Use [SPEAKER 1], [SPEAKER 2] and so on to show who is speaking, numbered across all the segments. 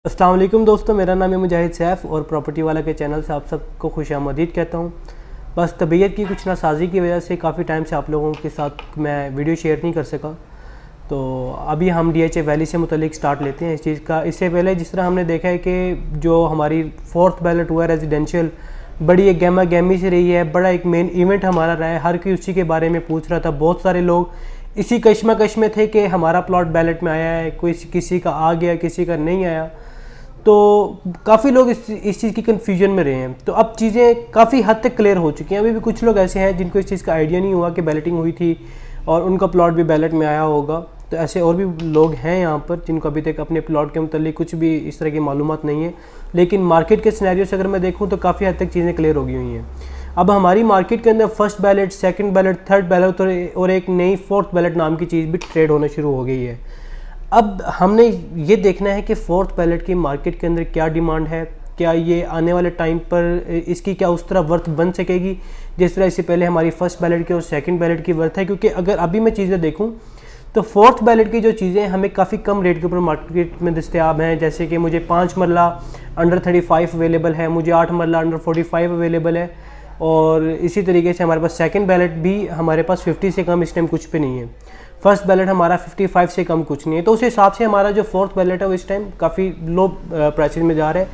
[SPEAKER 1] अस्सलाम वालेकुम दोस्तों, मेरा नाम है मुजाहिद सैफ़ और प्रॉपर्टी वाला के चैनल से आप सबको खुशामदीद कहता हूँ। बस तबीयत की कुछ नासाजी की वजह से काफ़ी टाइम से आप लोगों के साथ मैं वीडियो शेयर नहीं कर सका। तो अभी हम DHA वैली से मुतल्लिक स्टार्ट लेते हैं इस चीज़ का। इससे पहले जिस तरह हमने देखा है कि जो हमारी फोर्थ बैलेट हुआ रेजिडेंशियल, बड़ी एक गहमा गहमी से रही है, बड़ा एक मेन इवेंट हमारा रहा है। हर कोई उसी के बारे में पूछ रहा था। बहुत सारे लोग इसी कश्मकश में थे कि हमारा प्लॉट बैलेट में आया है, कोई किसी का आ गया, किसी का नहीं आया। तो काफ़ी लोग इस चीज़ की कन्फ्यूजन में रहे हैं। तो अब चीज़ें काफ़ी हद तक क्लियर हो चुकी हैं। अभी भी कुछ लोग ऐसे हैं जिनको इस चीज़ का आइडिया नहीं हुआ कि बैलेटिंग हुई थी और उनका प्लॉट भी बैलेट में आया होगा। तो ऐसे और भी लोग हैं यहाँ पर जिनको अभी तक अपने प्लॉट के मुतालिक कुछ भी इस तरह की मालूमात नहीं है। लेकिन मार्केट के सिनेरियो से अगर मैं देखूँ तो काफ़ी हद तक चीज़ें क्लियर हो गई हुई हैं। अब हमारी मार्केट के अंदर first ballot, second ballot, third ballot और एक नई फोर्थ बैलेट नाम की चीज़ भी ट्रेड होना शुरू हो गई है। अब हमने ये देखना है कि फोर्थ बैलेट की मार्केट के अंदर क्या डिमांड है, क्या ये आने वाले टाइम पर इसकी क्या उस तरह वर्थ बन सकेगी जिस तरह इससे पहले हमारी फर्स्ट बैलेट की और सेकंड बैलेट की वर्थ है। क्योंकि अगर अभी मैं चीज़ें देखूं तो फोर्थ बैलेट की जो चीज़ें हमें काफ़ी कम रेट के ऊपर मार्केट में दस्तयाब हैं। जैसे कि मुझे 5 मरला अंडर 35 अवेलेबल है, मुझे 8 मरला अंडर 45 अवेलेबल है। और इसी तरीके से हमारे पास सेकंड बैलेट भी हमारे पास 50 से कम इस टाइम कुछ पे नहीं है। फर्स्ट बैलेट हमारा 55 से कम कुछ नहीं है। तो उस हिसाब से हमारा जो फोर्थ बैलेट है वो इस टाइम काफ़ी लो प्राइसेस में जा रहा है।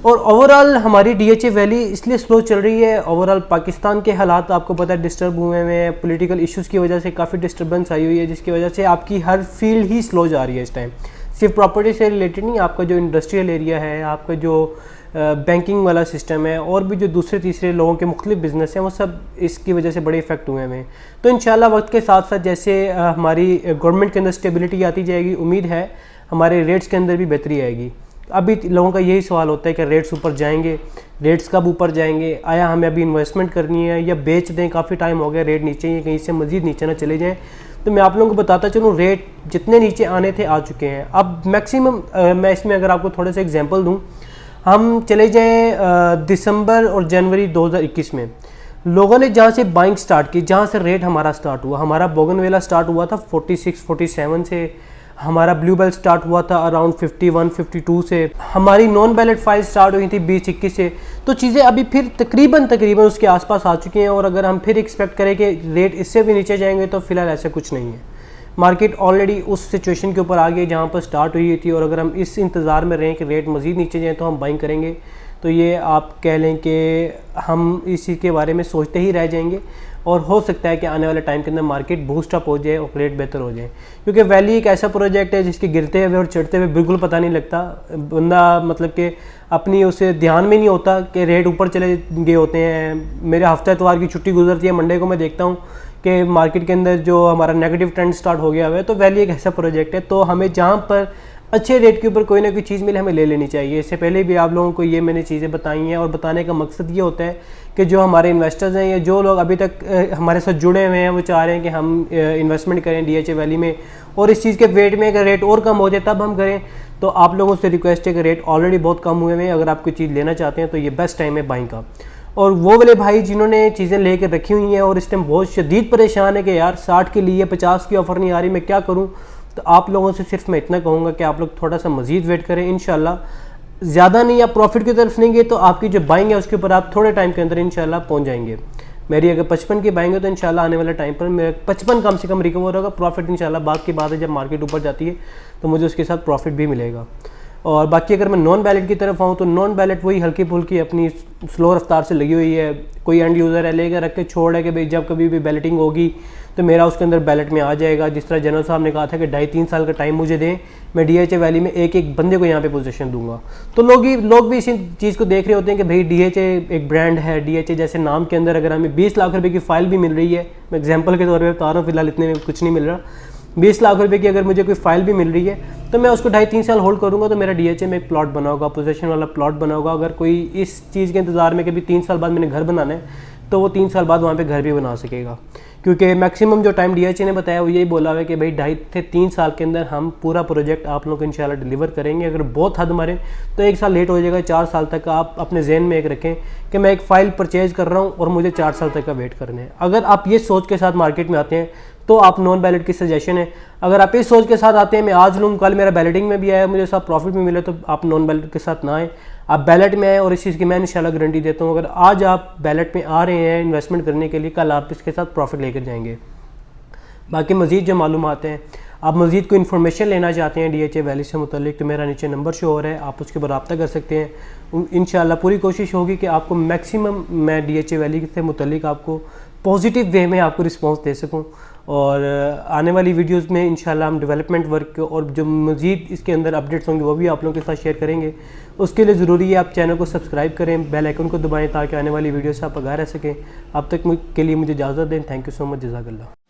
[SPEAKER 1] और ओवरऑल हमारी DHA वैली इसलिए स्लो चल रही है। ओवरऑल पाकिस्तान के हालात आपको पता है डिस्टर्ब हुए हैं, पॉलिटिकल इश्यूज़ की वजह से काफ़ी डिस्टर्बेंस आई हुई है, जिसकी वजह से आपकी हर फील्ड ही स्लो जा रही है इस टाइम। सिर्फ प्रॉपर्टी से रिलेटेड नहीं, आपका जो इंडस्ट्रियल एरिया है, आपका जो बैंकिंग वाला सिस्टम है, और भी जो दूसरे तीसरे लोगों के मुख्तलिफ बिजनेस हैं, वो सब इसकी वजह से बड़े इफेक्ट हुए हैं। तो इंशाल्लाह वक्त के साथ साथ जैसे हमारी गवर्नमेंट के अंदर स्टेबिलिटी आती जाएगी, उम्मीद है हमारे रेट्स के अंदर भी बेहतरी आएगी। अभी लोगों का यही सवाल होता है कि रेट्स ऊपर जाएंगे, रेट्स कब ऊपर जाएंगे, आया हमें अभी इन्वेस्टमेंट करनी है या बेच दें, काफ़ी टाइम हो गया रेट नीचे ही, कहीं से मज़ीद नीचे ना चले जाएँ। तो मैं आप लोगों को बताता चलूँ, रेट जितने नीचे आने थे आ चुके हैं। अब मैक्सिमम मैं इसमें अगर आपको थोड़ा सा एग्जांपल दूं, हम चले जाएं दिसंबर और जनवरी 2021 में लोगों ने जहाँ से बाइंग स्टार्ट की, जहाँ से रेट हमारा स्टार्ट हुआ, हमारा बोगनवेला स्टार्ट हुआ था 46-47 से, हमारा ब्लू बेल स्टार्ट हुआ था अराउंड 51-52 से, हमारी नॉन बैलेट फाइल स्टार्ट हुई थी 20-21 से। तो चीज़ें अभी फिर तकरीबन उसके आसपास आ चुकी हैं। और अगर हम फिर एक्सपेक्ट करें कि रेट इससे भी नीचे जाएंगे तो फिलहाल ऐसा कुछ नहीं है। मार्केट ऑलरेडी उस सिचुएशन के ऊपर आ गई जहाँ पर स्टार्ट हुई थी। और अगर हम इस इंतज़ार में रहें कि रेट मज़ीद नीचे जाए तो हम बाइंग करेंगे, तो ये आप कह लें कि हम इस चीज़ के बारे में सोचते ही रह जाएंगे। और हो सकता है कि आने वाले टाइम के अंदर मार्केट बूस्ट अप हो जाए और रेट बेहतर हो जाए। क्योंकि वैली एक ऐसा प्रोजेक्ट है जिसके गिरते हुए और चढ़ते हुए बिल्कुल पता नहीं लगता। बंदा मतलब कि अपनी उसे ध्यान में नहीं होता कि रेट ऊपर चले गए होते हैं। मेरे हफ्ते इतवार की छुट्टी गुजरती है, मंडे को मैं देखता हूँ कि मार्केट के अंदर जो हमारा नेगेटिव ट्रेंड स्टार्ट हो गया है। तो वैली एक ऐसा प्रोजेक्ट है, तो हमें जहाँ पर अच्छे रेट के ऊपर कोई ना कोई चीज़ मिले हमें ले लेनी चाहिए। इससे पहले भी आप लोगों को ये मैंने चीज़ें बताई हैं, और बताने का मकसद ये होता है कि जो हमारे इन्वेस्टर्स हैं या जो लोग अभी तक हमारे साथ जुड़े हुए हैं, वो चाह रहे हैं कि हम इन्वेस्टमेंट करें DHA वैली में, और इस चीज़ के वेट में अगर रेट और कम हो जाए तब हम करें। तो आप लोगों से रिक्वेस्ट है कि रेट ऑलरेडी बहुत कम हुए हैं, अगर आप कोई चीज़ लेना चाहते हैं तो ये बेस्ट टाइम है बाइंग का। और वो वाले भाई जिन्होंने चीज़ें लेकर रखी हुई हैं और इस टाइम बहुत शदीद परेशान है कि यार 60 के लिए 50 की ऑफ़र नहीं आ रही, मैं क्या करूं, तो आप लोगों से सिर्फ मैं इतना कहूँगा कि आप लोग थोड़ा सा मज़ीद वेट करें। इंशाल्लाह ज़्यादा नहीं, आप प्रॉफिट की तरफ नहीं गए तो आपकी जो बाइंग है उसके ऊपर आप थोड़े टाइम के अंदर इंशाल्लाह पहुँच जाएंगे। मेरी अगर 55 की बाइंग है तो इंशाल्लाह आने वाले टाइम पर मेरा 55 कम से कम रिकवर होगा। प्रॉफिट इंशाल्लाह बाद की बात है, जब मार्केट ऊपर जाती है तो मुझे उसके साथ प्रॉफिट भी मिलेगा। और बाकी अगर मैं नॉन बैलेट की तरफ आऊँ तो नॉन बैलेट वही हल्की फुल्की अपनी स्लो रफ्तार से लगी हुई है। कोई एंड यूज़र है लेकर रख के छोड़ है कि भाई जब कभी भी बैलेटिंग होगी तो मेरा उसके अंदर बैलेट में आ जाएगा। जिस तरह जनरल साहब ने कहा था कि 2.5-3 साल का टाइम मुझे दें, मैं DHA वैली में एक एक बंदे को यहाँ पे पोजीशन दूंगा। तो लोग भी इसी चीज़ को देख रहे होते हैं कि भाई DHA एक ब्रांड है। DHA जैसे नाम के अंदर अगर हमें 20 लाख रुपए की फ़ाइल भी मिल रही है, मैं एग्जाम्पल के तौर पर बता रहा हूँ, फिलहाल इतने में कुछ नहीं मिल रहा, 20 लाख रुपए की अगर मुझे कोई फाइल भी मिल रही है तो मैं उसको 2.5-3 साल होल्ड करूंगा तो मेरा DHA में एक प्लॉट बना होगा, पोजीशन वाला प्लॉट बना होगा। अगर कोई इस चीज़ के इंतज़ार में कि भी 3 साल बाद मैंने घर बनाना है तो वो 3 साल बाद वहाँ पे घर भी बना सकेगा। क्योंकि मैक्सिमम जो टाइम DHA ने बताया वो यही बोला हुआ है कि भाई 2.5 से 3 साल के अंदर हम पूरा प्रोजेक्ट आप लोग को इंशाल्लाह डिलीवर करेंगे। अगर बहुत हद मारें तो 1 साल लेट हो जाएगा, 4 साल तक आप अपने जहन में एक रखें कि मैं एक फ़ाइल परचेज़ कर रहा हूँ और मुझे 4 साल तक का वेट करना है। अगर आप ये सोच के साथ मार्केट में आते हैं तो आप नॉन बैलेट की सजेशन है। अगर आप इस सोच के साथ आते हैं मैं आज लूँ कल मेरा बैलेटिंग में भी आया मुझे सब प्रॉफिट में मिले, तो आप नॉन बैलेट के साथ ना आए, आप बैलेट में आए। और इस चीज़ की मैं इंशाल्लाह गारंटी देता हूँ, अगर आज आप बैलेट में आ रहे हैं इन्वेस्टमेंट करने के लिए, कल आप इसके साथ प्रॉफिट लेकर जाएंगे। बाकी मज़ीद जो मालूमात हैं, आप मज़ीद कोई इन्फॉर्मेशन लेना चाहते हैं DHA वैली से मुतल्लिक, तो मेरा नीचे नंबर शो हो रहा है, आप उसके ऊपर रब्ता कर सकते हैं। इंशाल्लाह पूरी कोशिश होगी कि आपको मैक्सिमम मैं DHA वैली से मुतल्लिक आपको पॉजिटिव वे में आपको रिस्पांस दे सकूं। और आने वाली वीडियोस में इंशाल्लाह हम डेवलपमेंट वर्क और जो मज़ीद इसके अंदर अपडेट्स होंगे वो भी आप लोगों के साथ शेयर करेंगे। उसके लिए ज़रूरी है आप चैनल को सब्सक्राइब करें, बेल आइकन को दबाएं ताकि आने वाली वीडियो से आप आगाह रह सकें। अब तक के लिए मुझे इजाज़त दें। थैंक यू सो मच, जज़ाकल्लाह।